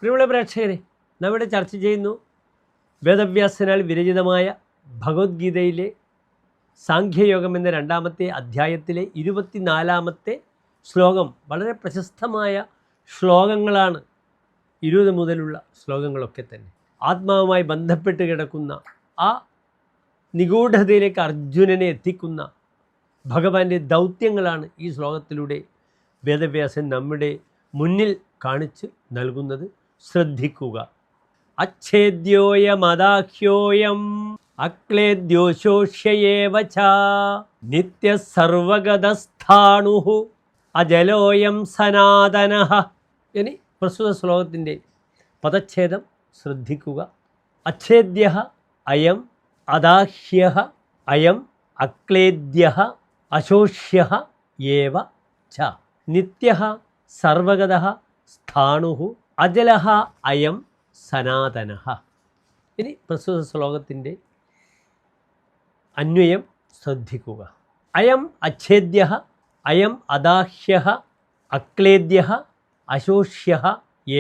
പ്രിയമുള്ള പ്രേക്ഷകരെ, നമ്മുടെ ചർച്ച ചെയ്യുന്നു വേദവ്യാസനാൽ വിരചിതമായ ഭഗവത്ഗീതയിലെ സാഖ്യയോഗം എന്ന 2-ാമത്തെ അധ്യായത്തിലെ 24-ാമത്തെ ശ്ലോകം. വളരെ പ്രശസ്തമായ ശ്ലോകങ്ങളാണ് 20 മുതലുള്ള ശ്ലോകങ്ങളൊക്കെ തന്നെ. ആത്മാവുമായി ബന്ധപ്പെട്ട് കിടക്കുന്ന ആ നിഗൂഢതയിലേക്ക് അർജുനനെ എത്തിക്കുന്ന ഭഗവാന്റെ ദൗത്യങ്ങളാണ് ഈ ശ്ലോകത്തിലൂടെ വേദവ്യാസൻ നമ്മുടെ മുന്നിൽ കാണിച്ച് നൽകുന്നത്. ശ്രദ്ധിക്കുക. അച്ഛേദ്യോയമദാഹ്യോയം അക്ലേദ്യോശോഷ്യയേവ ച നിത്യസർവഗതസ്ഥാണുഃ അജലോയം സനാതനഃ. ഇനി പ്രസ്തുത ശ്ലോകത്തിൻ്റെ പദച്ഛേദം ശ്രദ്ധിക്കുക. അച്ഛേദ്യഃ അയം, അദാഹ്യഃ അയം, അക്ലേദ്യഃ അശോഷ്യഃ ഏവ ച നിത്യഃ സർവഗതഃ സ്ഥാണുഃ അജലഃ അയം സനാതനഃ. ഇനി പ്രസ്തുത ശ്ലോകത്തിൻ്റെ അന്വയം ശ്രദ്ധിക്കുക. അയം അച്ഛേദ്യഃ അയം അദാഹ്യഃ അക്ലേദ്യഃ അശോഷ്യഃ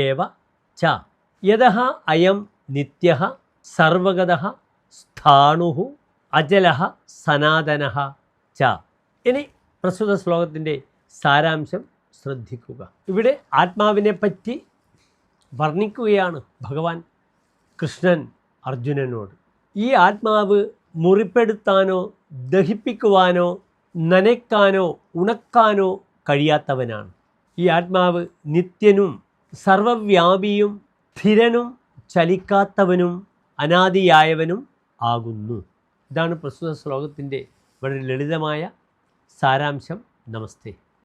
ഏവ ച യതഃ അയം നിത്യഃ സർവഗതഃ സ്ഥാണുഃ അജലഃ സനാതനഃ ച. ഇനി പ്രസ്തുത ശ്ലോകത്തിൻ്റെ സാരാംശം ശ്രദ്ധിക്കുക. ഇവിടെ ആത്മാവിനെ പറ്റി വർണ്ണിക്കുകയാണ് ഭഗവാൻ കൃഷ്ണൻ അർജുനനോട്. ഈ ആത്മാവ് മുറിപ്പെടുത്താനോ ദഹിപ്പിക്കുവാനോ നനയ്ക്കാനോ ഉണക്കാനോ കഴിയാത്തവനാണ്. ഈ ആത്മാവ് നിത്യനും സർവവ്യാപിയും സ്ഥിരനും ചലിക്കാത്തവനും അനാദിയായവനും ആകുന്നു. ഇതാണ് പ്രസ്തുത ശ്ലോകത്തിൻ്റെ വളരെ ലളിതമായ സാരാംശം. നമസ്തേ.